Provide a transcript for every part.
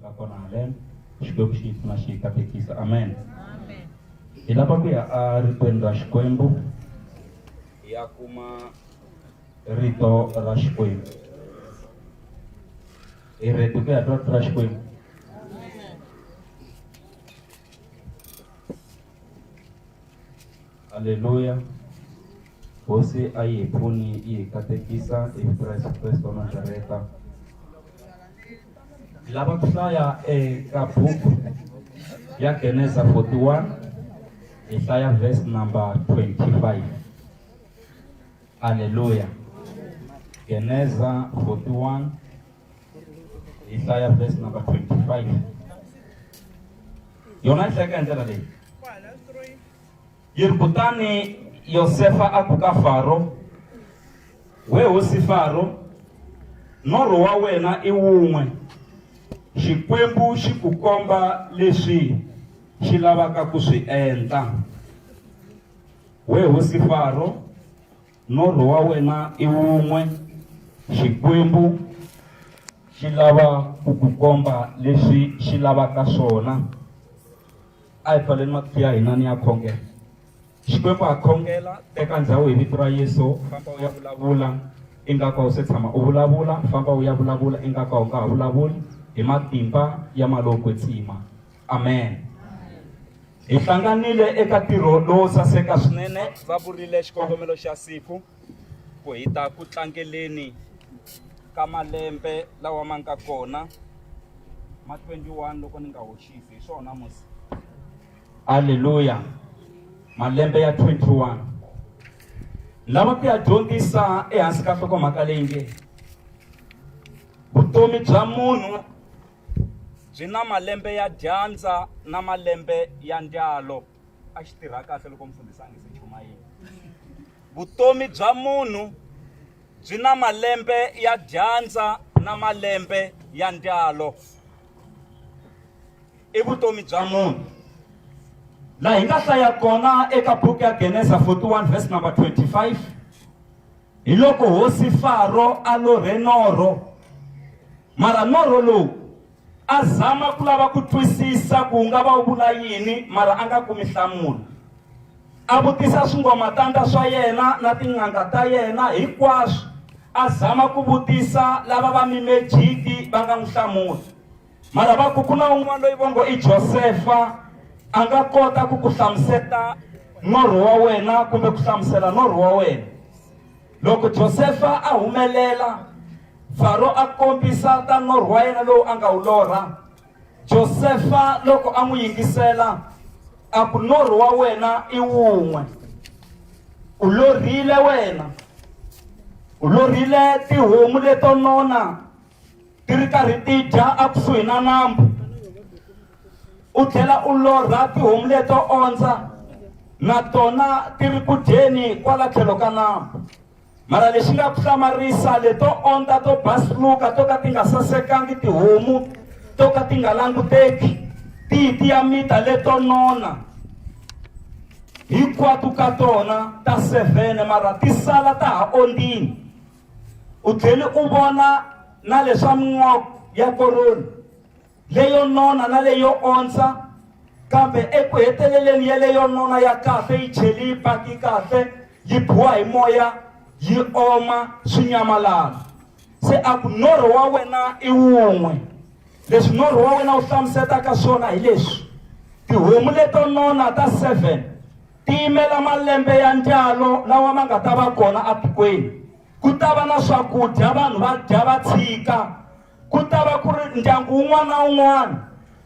ka kona halen Xikwembu xi pfuna xi katekisa. Amen. Hi lava ku ya a ritweni ra Xikwembu ya kuma rito ra Xikwembu. Hi ready ku ya twa rito ra Xikwembu. Haleluya. Hosi a yi pfuni yi katekisa hi vito ra Yesu Kristo wa Nazareta. Lava ku hlaya eka buku ya Genesis 41 hi hlaya verse number 25. Haleluya. Genesis 41 hi hlaya verse number 25. Yona yi hleka hi ndlela leyi. Kutani Yosefa a ku ka Faro, we hosi Faro, norho wa wena I wun'we, Xikwembu xi ku komba leswi xi lavaka ku swi endla. We hosi Faro, norho wa wena I wun'we, Xikwembu xi lava ku ku komba leswi xi lavaka swona. A hi pfaleni matihlo ya hina ni ya khongela. Xikwembu a khongela teka ndhawu hi vito ra Yesu, famba u ya vulavula ingaka u se tshama u vulavula, famba u ya vulavula ingaka u nga ha vulavuli hi matimba ya maloko tsima. Amen. Hi hlanganile eka ntirho lowo saseka swinene, va vurile xikongomelo xa siku ku hi ta ku tlangeleni ka malembe lawa ma nga kona ma 21 loko ni nga hoxisi hi swona musi. Haleluya. Malembe ya 21. Lava ku ya dyondzisa ehansi ka nhlokomhaka leyi nge vutomi bya munhu byi na malembe ya dyandza na malembe ya ndyalo. A xi tirha kahle loko mfundhisi a nge se chuma yini. Vutomi bya munhu byi na malembe ya dyandza na malembe ya ndyalo. I vutomi bya munhu. La hi nga hlaya kona eka buku ya Genesis 41 verse number 25. Hi loko hosi Faro a lorhe norho, mara norho lowu a zama ku lava ku twisisa ku nga va vula yini, mara a nga kumi nhlamulo. A vutisa swingomatanda swa yena na tin'anga ta yena hinkwaswo. A zama ku vutisa lava va mimejiki va nga n'wi hlamula. Mara va ku kuna un'wana loyi va ngo I Josefa a nga kota ku ku hlamuseta norho wa wena kumbe ku hlamusela norho wa wena. Loko Josefa a humelela, Faro a kombisa ta norho wa yena lowu a nga wu lorha. Josefa loko a n'wi yingisela a ku norho wa wena I wun'we. U lorhile wena, u lorhile tihomu leto nona ti ri karhi ti dya a kusuhi na nambu. U tlhela u lorha tihomu leto ondza na tona ti ri ku dyeni kwala tlhelo ka nambu. Mara lexi nga ku hlamarisa leto ondza to basuluka to ka ti nga sasekangi tihomu to ka ti nga languteki ti ya mita leto nona hinkwato ka tona ta 7 mara ti sala ta ha ondini. U tlheli u vona na leswa min'woko ya koroni leyo nona na leyo ondza, kambe eku heteleleni ya leyo nona ya kahle yi cheli yi paki kahle yi biwa hi moya yi oma swi nyamalala. Se a ku norho wa wena I wun'we. Leswi norho wa wena wu hlamusetaka swona hi leswi: tihomu leto nona ta 7 ti yimela malembe ya ndyalo lawa ma nga ta va kona atikweni. Ku ta va na swakudya, vanhu va dya va tshika. Ku ta va ku ri ndyangu wun'wana na wun'wana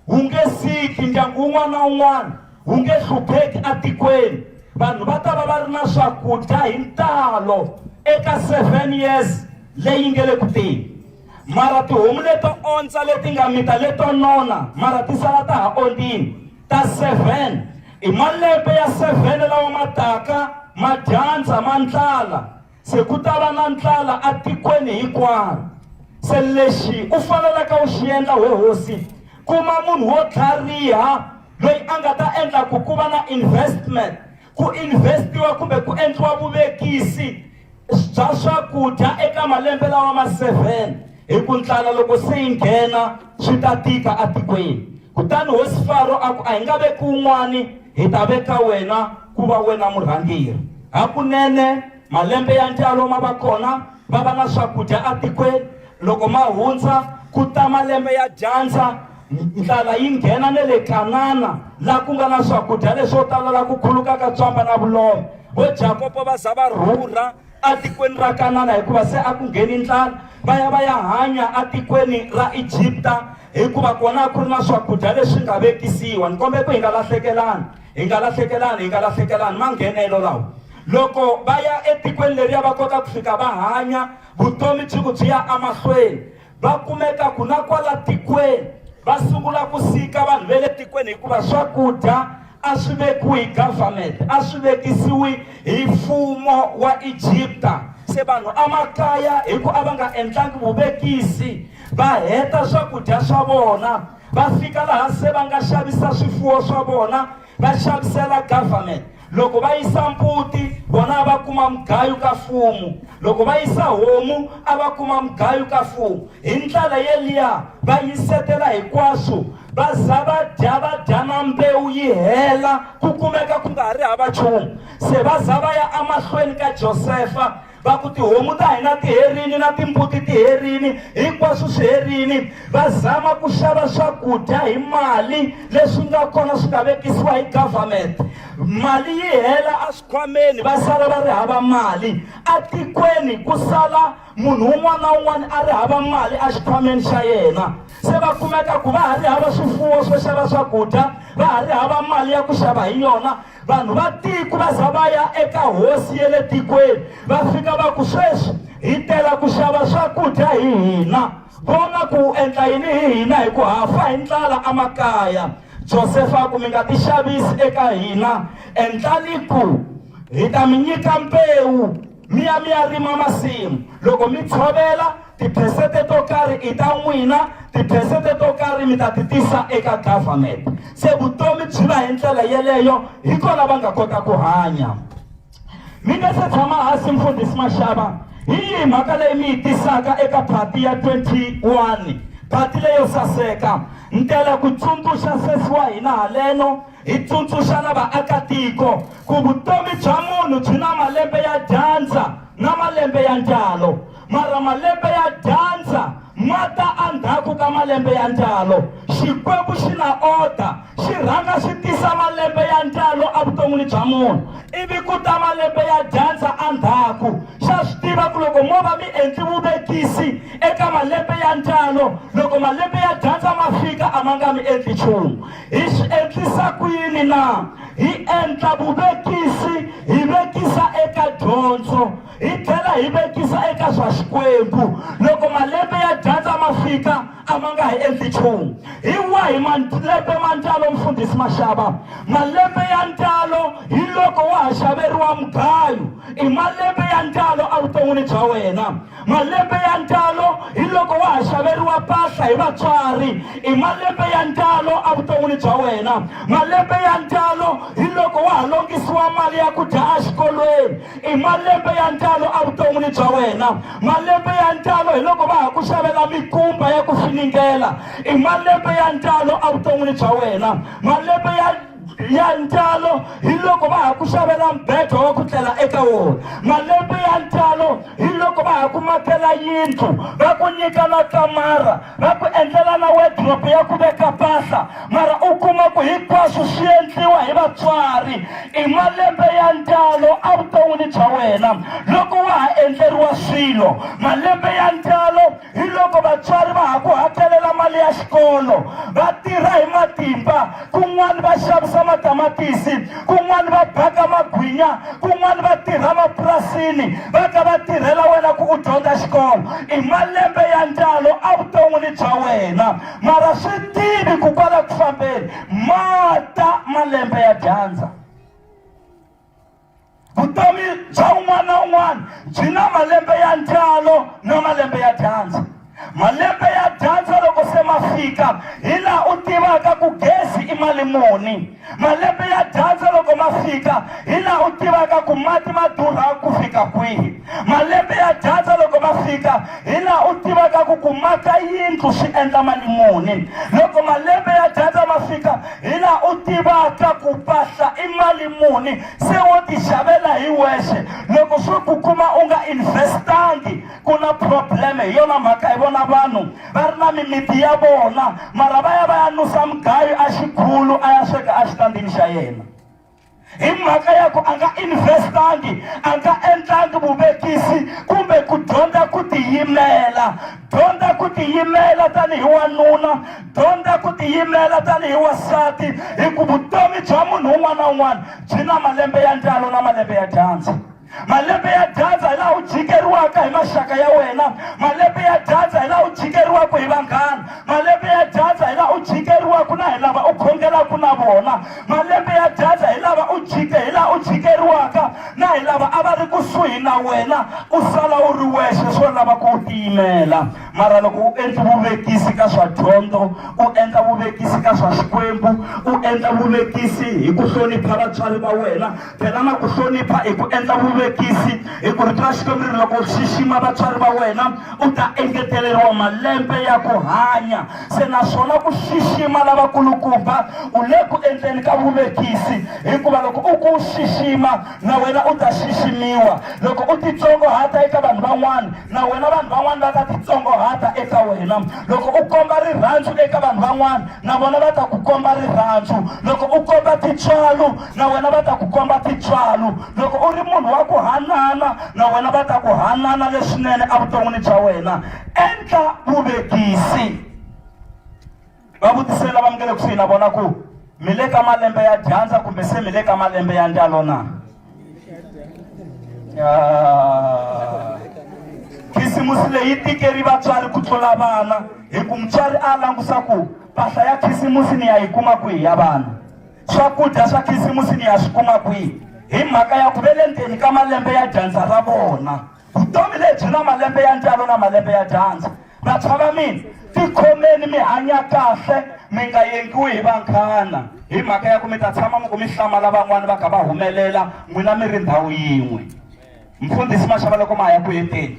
wu nge siki, ndyangu wun'wana na wun'wana wu nge hlupheki atikweni. Vanhu va ta va ri na swakudya hi ntalo eka 7 years leyi nge le ku teni. Mara tihomu leto ondza leti nga mita leto nona mara ti sala ta ha ondini ta 7 I malembe ya 7 lawa mataka ma dyandza ma ndlala. Se ku ta va na ndlala atikweni hinkwaro. Se lexi u fanelaka u xi endla we hosi, kuma munhu wo tlhariha loyi a nga ta endla ku va na investment, ku investiwa kumbe ku endliwa vuvekisi bya swakudya eka malembe lawa ma 7 hi ku ndlala loko se yi nghena swi ta tika atikweni. Kutani hosi Faro aku a hi nga veki un'wani, hi ta veka wena ku va wena murhangeri. Hakunene malembe ya ndyalo ma va kona, va va na swakudya atikweni. Loko ma hundza ku ta malembe ya dyandza, ndlala yi nghena ne le Kanana la ku nga na swakudya leswo tala la ku khuluka ka tswamba na vulome. Vo Jakobo va za va rhurha atikweni ra Kanana hikuva se a ku ngheni ndlala. Va ya hanya atikweni ra Egypta hikuva kona ku ri na swakudya leswi nga vekisiwa. Ni kombe ku hi nga lahlekelani manghenelo lawa. Loko va ya etikweni leriya va kota ku fika va hanya vutomi byi ya amahlweni. Va kumeka ku na kwala tikweni va sungula ku sika vanhu ve le tikweni hikuva swakudya a swi vekiwi hi government, a swi vekisiwi hi mfumo wa Egypta. Se vanhu amakaya hi ku a va nga endlangi vuvekisi va heta swakudya swa vona, va fika laha se va nga xavisa swifuwo swa vona va xavisela government. Loko va yisa mbuti vona va kuma mugayo ka mfumo, loko va yisa homu a va kuma mugayo ka mfumo. Hi ndlela yeliya va yisetela hinkwaswo, va za va dya na mbewu yi hela ku kumeka ku nga ri hava nchumu. Se va za va ya amahlweni ka Josefa va ku tihomu ta hina ti herini na timbuti ti herini, hinkwaswo swi herini. Va zama ku xava swakudya hi mali leswi nga kona swi nga vekisiwa hi government. Mali yi hela a swikhwameni, va sala va ri hava mali. Atikweni ku sala munhu un'wana na un'wana a ri hava mali a xikhwameni xa yena. Se va kumeka ku va ha ri hava swifuwo swo xava swakudya, va ha ri hava mali ya ku xava hi yona. Vanhu va tiko va za va ya eka hosi ya le tikweni, va fika va ku sweswi hi tela ku xava swakudya hi hina, vona ku endla yini hi hina hi ku hafa hi ndlala amakaya. Josefa ku mi nga ti xavisi eka hina, endlani ku hi ta mi nyika mbewu mi ya rima masimu. Loko mi tshovela tiphesente to karhi i ta n'wina, tiphesente to karhi mi ta ti tisa eka government. Se vutomi byi va hi ndlela yeleyo, hi kona va nga kota ku hanya. Mi nga se tshama hansi mfundhisi Mashava, hi yihi mhaka leyi mi yi tisaka eka phati ya 21, phati leyo saseka? Ntela ku tsundzuxa sesi wa hina haleno, hi tsundzuxa na vaakatiko ku vutomi bya munhu byi na malembe ya dyandza na malembe ya ndyalo. Mara malembe ya dyandza ma ta endzhaku ka malembe ya ndyalo. Xikwembu xi na order, xi rhanga xi tisa malembe ya ndyalo evuton'wini bya munhu, ivi ku ta malembe ya dyandza endzhaku. Xa swi tiva ku loko mo va mi endli vuvekisi eka malembe ya ndyalo, loko malembe ya dyandza ma fika a ma nga mi endli nchumu. Hi swi endlisa ku yini na? Hi endla vuvekisi, hi vekisa eka dyondzo, hi tlhela hi vekisa eka swa Xikwembu. Loko malembe ya dyandza ma fika a ma nga hi endli nchumu. Hi wahi malembe ma ndyalo mfundhisi Mashava? Malembe ya ndyalo hi loko wa ha xaveriwa mugayo, i malembe ya ndyalo evuton'wini bya wena. Malembe ya ndyalo hi loko wa ha xaveriwa mpahla hi vatswari, i malembe ya ndyalo evuton'wini bya wena. Malembe ya ndyalo hi loko wa ha longisiwa mali ya ku dya exikolweni, i malembe ya ndyalo evuton'wini bya wena. Malembe ya ndyalo hi loko va ha ku xavela mikumba ya ku finingela, i malembe ya ndyalo evuton'wini bya wena. Malembe ya ndyalo hi loko va ha ku xavela mbedwa wa ku tlela eka wona. Malembe ya ndyalo hi loko va ha ku makela yindlu, va ku nyika na kamara, va ku endlela na wardrobe ya ku veka mpahla, mara u kuma ku hinkwaswo swi endliwa hi vatswari. I malembe ya ndyalo evuton'wini bya wena loko wa ha endleriwa swilo. Malembe ya ndyalo hi loko vatswari va ha ku hakelela mali ya xikolo, va tirha hi matimba, kun'wani va xavisa matamatisi, kun'wani va baka magwinya, kun'wani va tirha mapurasini, va ka va tirhela wena ku u dyondza xikolo. I malembe ya ndyalo evuton'wini bya wena, mara swi tivi ku kwala ku fambeni mata malembe ya dyandza. Vutomi bya un'wana na un'wana byi na malembe ya ndyalo na malembe ya dyandza. Malembe ya dyandza loko se ma fika hi laha u tivaka ku gezi i mali muni. Malembe ya dyandza loko loko ma fika hi laha u tivaka ku mati ma durha ku fika kwihi. Malembe ya dyandza loko ma fika hi laha u tivaka ku maka yindlu swi endla mali muni. Loko malembe ya dyandza ma fika hi laha u tivaka ku mpahla i mali muni, se wo ti xavela hi wexe. Loko swi ku kuma u nga investangi ku na problem. Hi yona mhaka hi vona vanhu va ri na mimiti ya vona mara va ya nusa mugayo a xikulu a ya sweka a xitandini xa yena. Hi mhaka ya ku a nga investangi, a nga endlangi vuvekisi kumbe ku dyondza ku tiyimela. Dyondza ku tiyimela tanihi wanuna, dyondza ku tiyimela tanihi wasati, hi ku vutomi bya munhu un'wana na un'wana byi na malembe ya ndyalo na malembe ya dyandza. Malembe ya dyandza hi laha u jikeriwaka hi maxaka ya wena. Malembe ya dyandza hi laha u jikeriwaka hi vanghana. Malembe ya dyandza hi laha u jikeriwaka na hi lava u khongelaka na vona. Malembe ya dyandza hi laha u jikeriwaka na hi lava a va ri kusuhi na wena, u sala u ri wexe swo lava ku tiyimela. Mara loko u endla vuvekisi ka swa dyondzo, u endla vuvekisi ka swa xikwembu, u endla vuvekisi hi ku hlonipha vatswari va wena, phela na ku hlonipha hi ku endla vuvekisi hi ku rito ra Xikwembu ri loko u xixima vatswari va wena u ta engeteleriwa malembe ya ku hanya. Se naswona ku xixima lavakulukumba u le ku endleni ka vuvekisi, hikuva loko u ku xixima na wena u ta xiximiwa. Loko u titsongohata eka vanhu van'wana na wena vanhu van'wana va ta titsongohata eka wena. Loko u komba rirhandzu eka vanhu van'wana na vona va ta ku komba rirhandzu. Loko u komba tintswalo na wena va ta ku komba tintswalo. Loko u ri munhu wa ku hanana na wena va ta ku hanana leswinene evuton'wini bya wena. Endla vuvekisi. Va vutisela va mi le kusuhi na vona ku mi le ka malembe ya dyandza kumbe se mi le ka malembe ya ndyalo na? Khisimusi leyi tikeri vatswari ku tlula vana, hi ku mutswari a langusa ku mpahla ya khisimusi ni ya yi kuma kwihi ya vana, swakudya swa khisimusi ni ya swi kuma kwihi. Hi mhaka ya ku ve le ndzeni ka malembe ya dyandza ra vona. Vutomi lebyi na malembe ya ndyalo na malembe ya dyandza. Vantshwa va mina, tikhomeni mi hanya kahle, mi nga yengiwi hi vanghana. Hi mhaka ya ku mi ta tshama mi ku mi hlamala van'wana va kha va humelela n'wina mi ri ndhawu yin'we. Mfundhisi Mashava loko ma ya ku heteni,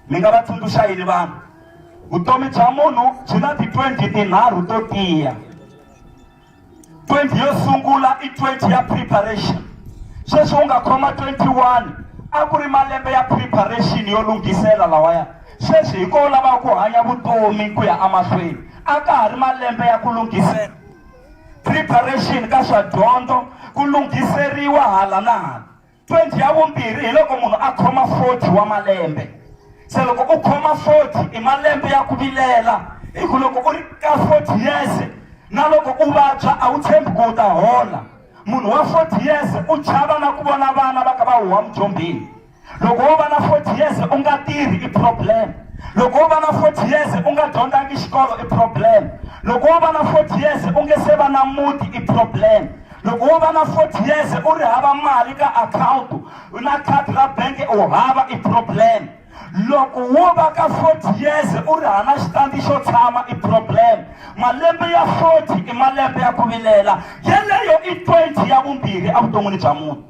mi nga va tsundzuxa yini vanhu? Vutomi bya munhu byi na ti-20 tinharhu to tiya. 20 yo sungula i 20 ya preparation. Sweswi u nga khoma 21 a ku ri malembe ya preparation yo lunghisela lawaya. Sweswi hi ko lava ku hanya vutomi ku ya amahlweni, a ka ha ri malembe ya ku lunghisela. Preparation ka swa dyondzo, ku lunghiseriwa hala na hala. 20 ya vumbirhi hi loko munhu a khoma 40 wa malembe. Se loko u khoma 40 i malembe ya ku vilela, hi ku loko u ri ka 40 years na loko u vabya a wu tshembi ku u ta hola. Munhu wa 40 years u chava na ku vona vana va ka va huwa mudyombini. Loko wo va na 40 years u nga tirhi i problem. Loko wo va na 40 years u nga dyondzangi xikolo i problem. Loko wo va na 40 years u nge se va na muti i problem. Loko wo va na 40 years u ri hava mali ka account na khadi ra bank u hava i problem. Loko wo va ka 40 years u ri hana xitandi xo tshama i problem. Malembe ya 40 i malembe ya ku vilela. Yeleyo i 20 ya vumbirhi evuton'wini bya munhu.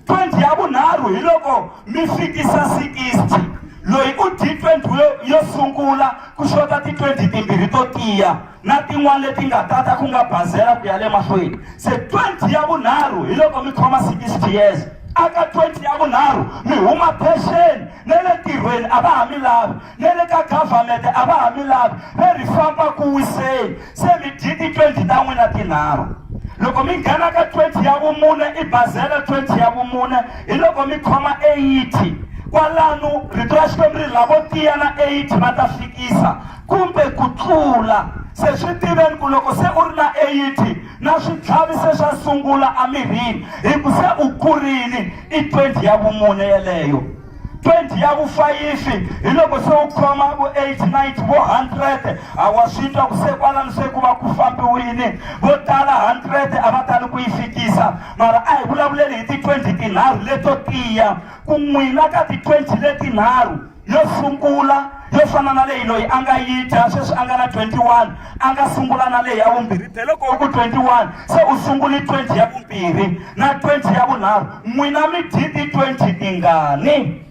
20 ya vunharhu hi loko mi fikisa 60. Loyi u dyi 20 yo sungula ku xota ti-20 timbirhi to tiya na tin'wana leti nga tata ku nga bazela ku ya le mahlweni. Se 20 ya vunharhu hi loko mi khoma 60 years. Aka 20 ya vunharhu mi huma pension, ne le tirhweni a va ha mi lavi, ne le ka government a va ha mi lavi, ve ri famba ku wiseni. Se mi dyi ti-20 ta n'wina tinharhu. Loko mi nghena ka 20 ya vumune i bazela 20 ya vumune hi loko mi khoma 80. Kwalano rito ra Xikwembu ri lavo tiya na 80 va ta fikisa kumbe ku tlula. Se swi tiveni ku loko se u ri na 80 na switlhavi se swa sungula emirini, hi ku se u kurile i 20 ya vumune yeleyo. 20 ya vu5 hi loko se u khoma vo 8, 90, vo 100 a wa swi twa ku se kwalano se ku va ku fambiwini. Vo tala 100 a va tali ku yi fikisa, mara a hi vulavuleni hi ti-20 tinharhu leto tiya. Ku n'wina ka ti-20 letinharhu yo sungula yo fana na leyi loyi a nga yita sweswi a nga na 21 a nga sungula na leyi ya vumbirhi loko ku 21 se u sunguli 20 ya vumbirhi na 20 ya vunharhu n'wina mi dyi 20 tingani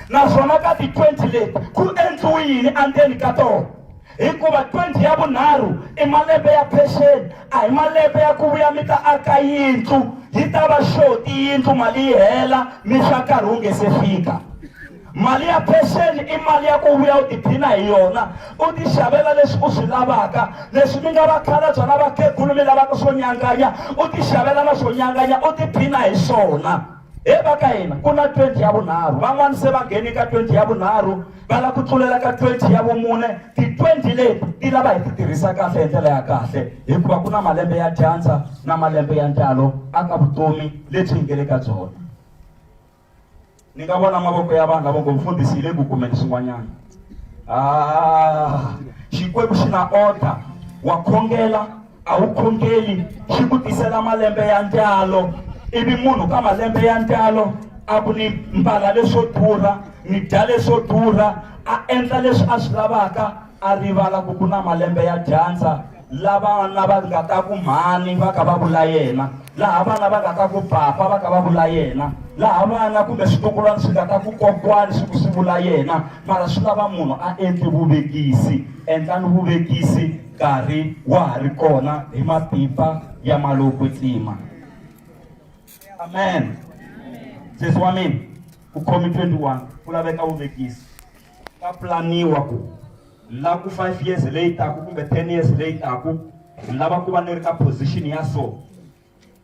naswona ka ti 20 leti ku endliwe yini endzeni ka tona hikuva 20 ya vunharhu i malembe ya pension a hi malembe ya ku vuya mi ta aka yindlu yi ta va xoti yindlu mali yi hela mi swa nkarhi wu nge se fika mali ya pension i mali ya ku vuya u tiphina hi yona u ti xavela leswi u swi lavaka leswi mi nga vakhalabya na vakhegulu mi lavaka swo nyanganya u ti xavela na swo nyanganya u tiphina hi swona vaka hina ku na 20 ya vunharhu van'wani se va ngheni ka 20 ya vunharhu va lava ku tlulela ka 20 ya vumune ti 20 leti ti lava hi ti tirhisa kahle hi ndlela ya kahle hikuva ku na malembe ya dyandza na malembe ya ntalo aka vutomi lebyi hi nge le ka byona ni nga vona mavoko ya vanhu lava ngo mfundhisi hi le ku kumeni swin'wanyana xikwembu xi na order wa khongela a wu khongeli xi ku tisela malembe ya ntalo ivi munhu ka malembe ya ntalo a ku ni mbala leswo durha ni dya leswo durha a endla leswi a swi lavaka a rivala ku na malembe ya dyandza lava vana va nga ta ku mhani va ka va vula yena laha vana va nga ta ku papa va ka va vula yena laha vana kumbe switukulwana swi nga ta ku kokwani swi vula yena mara swi lava munhu a endli vuvekisi endlani vuvekisi nkarhi wa ha ri kona hi matimba ya maloko tsima amen Jesu wa mina ku khomi 21 ku laveka vuvekisi ka planiwa ku la ku 5 years later ku kumbe 10 years later ku lava ku va ni ri ka position ya so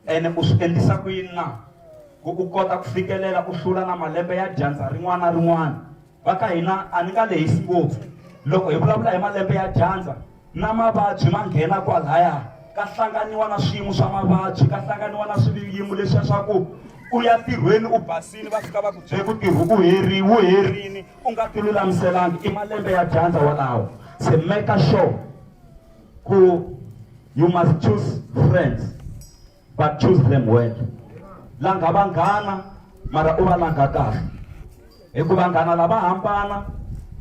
ene u swi endlisa ku yini na ku u kota ku fikelela ku hlula na malembe ya dyandza rin'wana na rin'wana va ka hina a ni nga lehisi ngopfu loko hi vulavula hi malembe ya dyandza na mavabyi ma nghena kwalaya ka hlanganiwa na swiyimo swa mavabyi ka hlanganiwa na swiyimo leswiya swa ku u ya tirhweni u basini va fika va ku byele ku tirhu u herini u nga ti lulamiselangi i malembe ya dyandza walawo se make sure ku you must choose friends but choose them well langa vanghana mara u va langa kahle hikuva vanghana lava hambana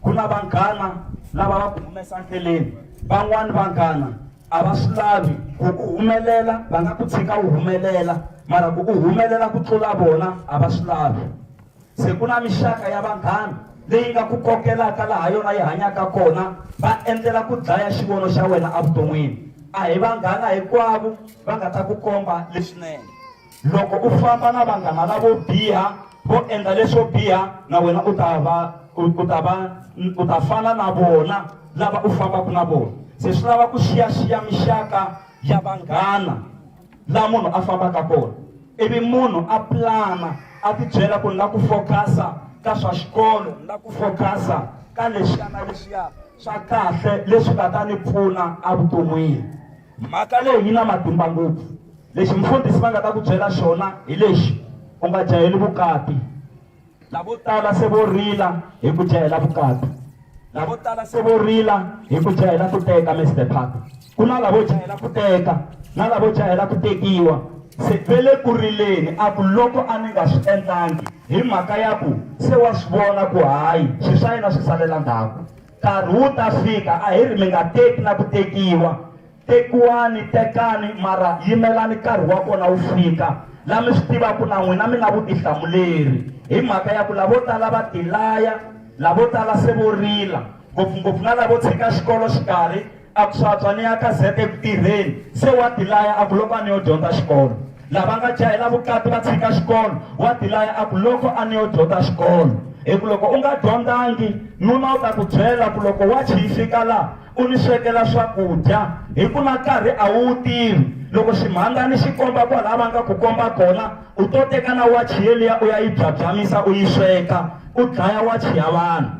ku na vanghana lava va ku humesa ndleleni van'wani vanghana a va swi lavi ku ku humelela va nga ku tshika u humelela mara ku ku humelela ku tlula vona a va swi lavi se ku na mixaka ya vanghana leyi nga ku kokelaka laha yona yi hanyaka kona va endlela ku dlaya xivono xa wena evuton'wini a hi vanghana hinkwavo va nga ta ku komba leswinene loko u famba na vanghana lavo biha vo endla leswo biha na wena u ta fana na vona lava u fambaka na vona se swi lava ku xiyaxiya mixaka ya vanghana laha munhu a fambaka kona ivi munhu a plana a ti byela ku ni la ku focus-a ka swa xikolo ni la ku focus-a ka leswiya na leswiya swa kahle leswi nga ta ni pfuna evuton'wini mhaka leyi yi na matimba ngopfu lexi mfundhisi va nga ta ku byela xona hi lexi u nga jaheli vukati lavo tala se vo rila hi ku jahela vukati lavo tala se vo rila hi ku jahela ku teka Mr. Park ku na lavo jahela ku teka na lavo jahela ku tekiwa se vele ku rileni a ku loko a ni nga swi endlangi hi mhaka ya ku se wa swi vona ku hayi swi swa yena swi salela ndzhaku nkarhi wu ta fika a hi ri mi nga teki na ku tekiwa tekiwani tekani mara yimelani nkarhi wa kona wu fika la mi swi tivaku na n'wina mi na vutihlamuleri hi mhaka ya ku lavo tala va tilaya lavo tala se vo rila ngopfungopfu na lavo tshika xikolo xikarhi a ku swatswa ni ya ka zete eku tirheni se wa tilaya a ku loko a ni yo dyondza xikolo lava nga jahela vukati va tshika xikolo wa tilaya a ku loko a ni yo dyondza xikolo hi ku loko u nga dyondzangi nuna u ta ku byela ku loko wachi yi fika laha u ni swekela swakudya hi ku na nkarhi a wu tivi loko ximhangani xi komba kwalaha va nga ku komba kona u to teka na wachi yeliya u ya yi byabyamisa u yi sweka u dlaya wachi ya vanhu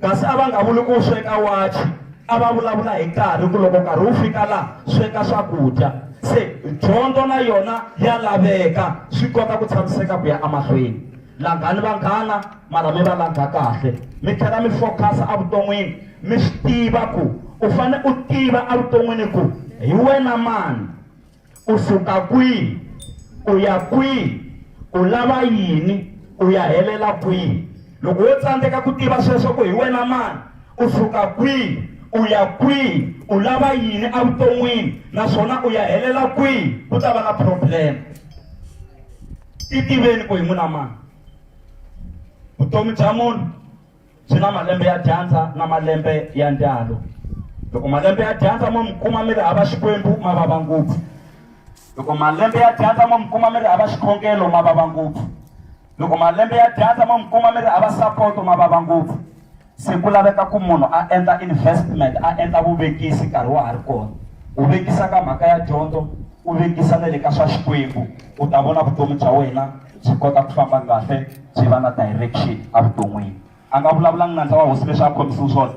kasi a va nga vuli ku u sweka wachi a va vulavula hi nkarhi ku loko nkarhi wu fika laha sweka swakudya se dyondzo na yona ya laveka swi kota ku tshamiseka ku ya emahlweni langani vanghana mara mi va langa kahle mi tlhela mi focus evuton'wini mi swi tiva ku u fane u tiva evuton'wini ku hi wena mani u suka kwihi u ya kwihi u lava yini u ya helela kwihi loko wo tsandzeka ku tiva sweswo ku hi wena mani usuka kwihi, u ya kwihi, u lava yini evuton'wini, naswona u ya helela kwihi, ku ta va na problem. Titiveni ku hi munhu mani. Vutomi bya munhu byi na malembe ya dyandza na malembe ya ndyalo. Loko malembe ya dyandza mo mi kuma mi ri hava Xikwembu, ma vava ngopfu. Loko malembe ya dyandza mo mi kuma mi ri hava xikhongelo, ma vava ngopfu. Loko malembe ya dyandza mo mi kuma mi ri hava sapoto, ma vava ngopfu. Se ku laveka ku munhu a endla investment, a endla vuvekisi nkarhi wa ha ri kona. U vekisa ka mhaka ya dyondzo, u vekisa na le ka swa Xikwembu, u ta vona vutomi bya wena byi kota ku famba kahle, byi va na direction evuton'wini. A nga vulavulangi nandza wa hosi leswi a khomisiwe swona.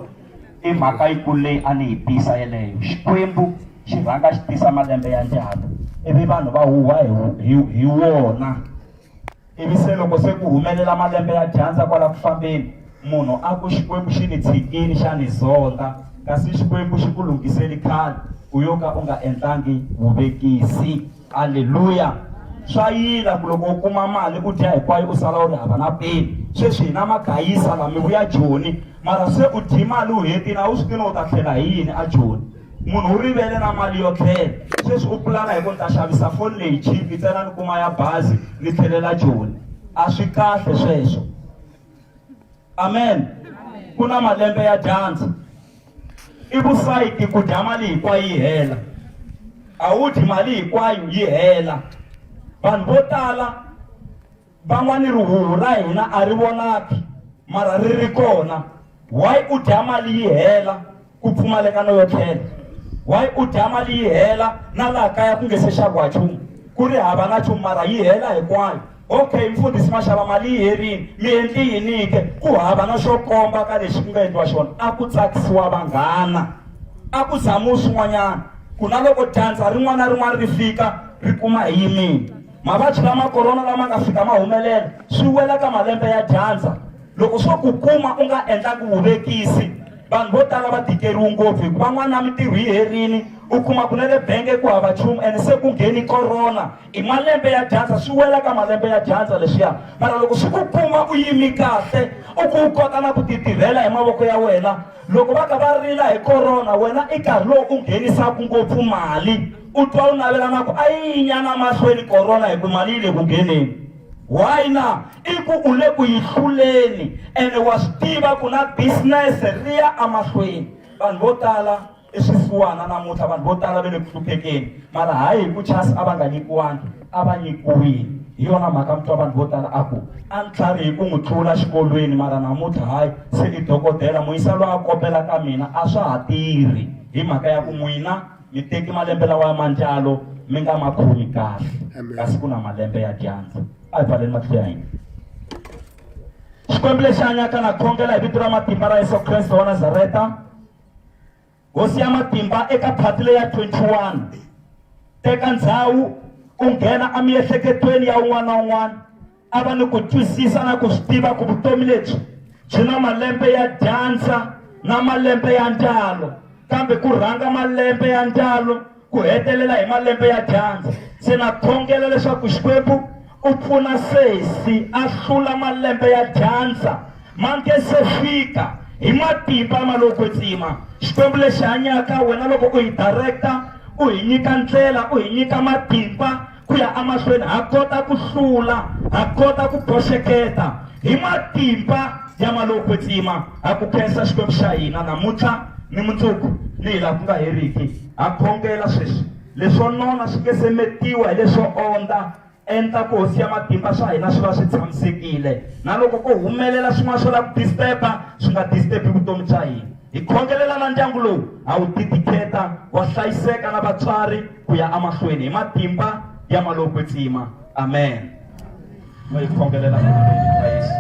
I mhaka yikulu leyi a ni yi tisa yeleyo. Xikwembu xi rhanga xi tisa malembe ya ndyalo, ivi vanhu va huwa hi wona. Ivi se loko se ku humelela malembe ya dyandza kwala ku fambeni, munhu a ku Xikwembu xi ni tshikini xa ni zonda, kasi Xikwembu xi ku lunghiseli khale u yo ka u nga endlangi vuvekisi. Aleluya. Swa yila ku loko u kuma mali u dya hinkwayo u sala u ri hava na peni. Sweswi hi na magayisa lama mi vuya Joni, mara se u dyi mali u hetini, a wu swi tivi u ta tlhela hi yini a Joni. Munhu u rivele na mali yo tlhela, sweswi u pulana hi ku ni ta xavisa foni leyi chipi ntsena ni kuma ya bazi ni tlhelela Joni. A swi kahle sweswo. Amen. Ku na malembe ya dyandza. I vusayiti ku dya mali hinkwayo yi hela, a wu dyi mali hinkwayo yi hela. Vanhu vo tala van'wani rihuhu ra hina a ri vonaki mara ri ri kona. Why u dya mali yi hela ku pfumaleka no yo tlhela? Why u dya mali yi hela na laha kaya ku nge se xaviwa nchumu, ku ri hava na nchumu mara yi hela hinkwayo? Okay, mfundhisi ma xava mali yi herile, mi endli yini ke? Ku hava na xo komba ka lexi ku nga endliwa xona. A ku tsakisiwa vanghana, a ku zamiwa swin'wanyana, ku na loko dyandza rin'wana na rin'wana ri fika ri kuma hi yimini. Mavabyi lama korona lama nga fika ma humelela swi wela ka malembe ya dyandza. Loko swo ku kuma u nga endlangi vuvekisi, vanhu vo tala va tikeriwe ngopfu hikuva van'wana mintirho yi herini, u kuma ku na le benge ku hava nchumu ene se ku ngheni korona. I malembe ya dyandza, swi wela ka malembe ya dyandza leswiya. Mara loko swi ku kuma u yimi kahle, u ku u kota na ku titirhela hi mavoko ya wena, loko va ka va rila hi korona, wena i nkarhi lowu u nghenisaka ngopfu mali. U twa u navela na ku a yi nyana mahlweni korona hi ku mali yi le ku ngheneni. Why na? I ku u le ku yi hluleni ene wa swi tiva ku na business ri ya emahlweni. Vanhu vo tala i swisiwana namuntlha, vanhu vo tala va le ku hluphekeni, mara hayi hi ku chasi a va nga nyikiwangi, a va nyikiwile. Hi yona mhaka mi twa vanhu vo tala a ku a ni tlhari hi ku n'wi tlula xikolweni, mara namuntlha hayi se i dokodela, muyisa loyi a kopela ka mina a swa ha tirhi hi mhaka ya ku n'wina mi teki malembe lawa ya mandyalo mi nga ma khomi kahle. Kasi ku na malembe ya dyandza. A hi pfaleni matihlo ya hina. Xikwembu lexi hanyaka na khongela hi vito ra matimba ra Yesu Kreste wa Nazareta, hosi ya matimba, eka phati leya 21 teka ndhawu u nghena emiehleketweni ya un'wana na un'wana, a va ni ku twisisa na ku swi tiva ku vutomi lebyi byi na malembe ya dyandza na malembe ya ndyalo, kambe ku rhanga malembe ya ndyalo ku hetelela hi malembe ya dyandza. Se na khongela leswaku Xikwembu u pfuna sesi a hlula malembe ya dyandza ma nge se fika hi matimba ma lo kwetsima. Xikwembu lexi hanyaka, wena loko u hi directa, u hi nyika ndlela, u hi nyika matimba ku ya emahlweni, ha kota ku hlula, ha kota ku boxeketa hi matimba ya ma lo kwetsima. Ha ku khensa Xikwembu xa hina namuntlha ni mundzuku ni hi laha ku nga heriki. Ha khongela sweswi leswo nona swi nge se metiwa hi leswo onda, endla ku hosi ya matimba swa hina swi va swi tshamisekile, na loko ku humelela swin'wana swo lava ku disturba swi nga disturbi vutomi bya hina. Hi khongelela na ndyangu lowu, a wu titiketa, wa hlayiseka na vatswari ku ya emahlweni hi matimba ya ma lo kwetsima. Amen. No hi khongelela na Yesu.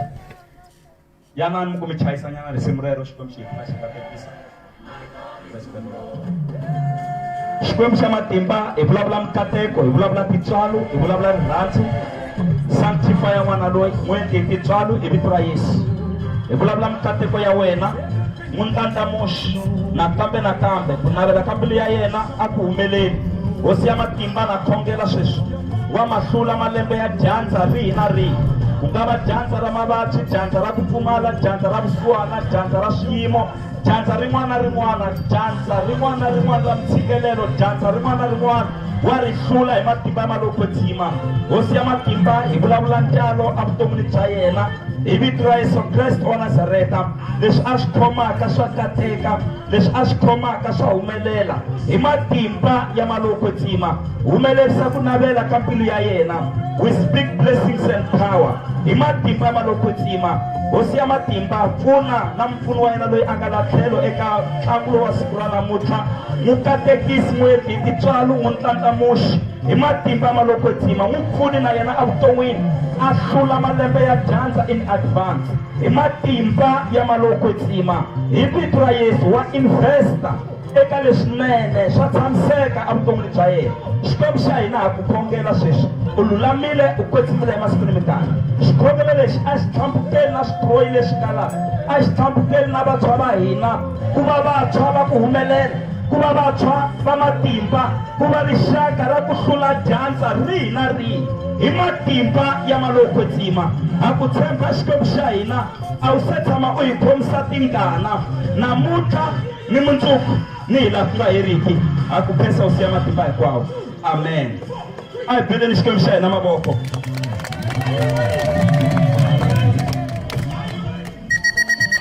Yanani mi ku mi chayisanyana risimu rero Xikwembu xi hina xi nga tekisa. Xikwembu xa matimba hi vulavula mikateko, hi vulavula tintswalo, hi vulavula rirhandzu. Sanctify n'wana loyi, n'wendli hi tintswalo hi vito ra Yesu. Hi vulavula mikateko ya wena, n'wi ndlandlamuxi nakambe ku navela ka mbilu ya yena a ku humeleli. Hosi ya matimba na khongela sweswi, wa mahlula malembe ya dyandza rihi na rihi, ku nga va dyandza ra mavabyi, dyandza ra ku pfumala, dyandza ra vusiwana, dyandza ra swiyimo, Janza rin'wana la mtshikelelo, janza rin'wana wa ri hlula hi matimba ya maloko tsima. Hosi ya matimba hi vulavula ntalo a vuton'wini bya yena hi vito ra Yesu Kreste wa Nazareta. Leswi a swi khomaka swa kateka, leswi a swi khomaka swa humelela hi matimba ya maloko tsima. Humelerisa ku navela ka mbilu ya yena. We speak blessings and power hi matimba ya maloko tsima. Hosi ya matimba pfuna na mpfuno wa yena loyi a nga la tlhelo eka ntlangu wa siku ra namuntlha. Mukatekisi N'weti Titswalo n'wi ndlandlamuxi hi matimba ya maloko tsima. N'wi pfuni na yena a vuton'wini a hlula malembe ya dyandza in advance hi matimba ya maloko tsima. Hi vito ra Yesu wa investa eka leswinene swa tshamiseka a vuton'wini bya yena. Xikwembu xa hina ha ku khongela sweswi u lulamile u kwetsimile emasikwini mikani. Xikhongelo lexi a xi tlhambukeli na swikroyi leswi kalaka, a xi tlhambukeli na vantshwa va hina ku va vantshwa va ku humelela, ku va vantshwa va matimba, ku va rixaka ra ku hlula dyandza rihi na rihi hi matimba ya maloko tsima. Ha ku tshemba Xikwembu xa hina a wu se tshama u hi khomisa tingana namuntlha ni mundzuku ni hi laha ku nga heriki. Ha ku khensa hosi ya matimba hinkwawo. Amen. A hi beleni Xikwembu xa hina mavoko.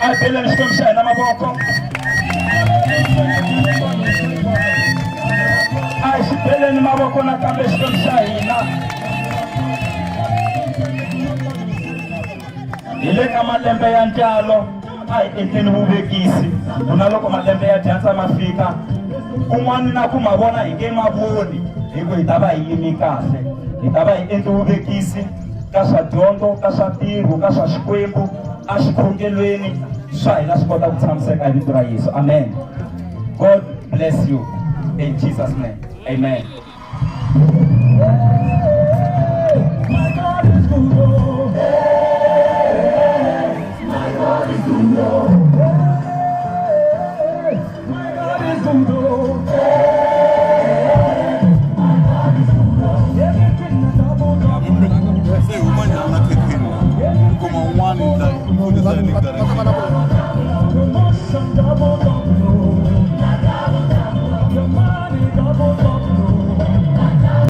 A hi beleni Xikwembu xa hina mavoko. A hi xi beleni mavoko nakambe Xikwembu xa hina. Hi le ka malembe ya ntalo a hi endleni vuvekisi. Ku na loko malembe ya dyandza ma fika kun'wana na ku ma vona hi nge ma voni hi ku hi ta va hi yimi kahle. Hi ta va hi endli vuvekisi ka swa dyondzo, ka swa ntirho, ka swa Xikwembu, a xikhongelweni swa hina swi kota ku tshamiseka hi vito ra Yesu. Amen. God bless you in Jesus name. Amen. My God is good. My God is good. My God is good. Say woman is not taking. Come on, one in that.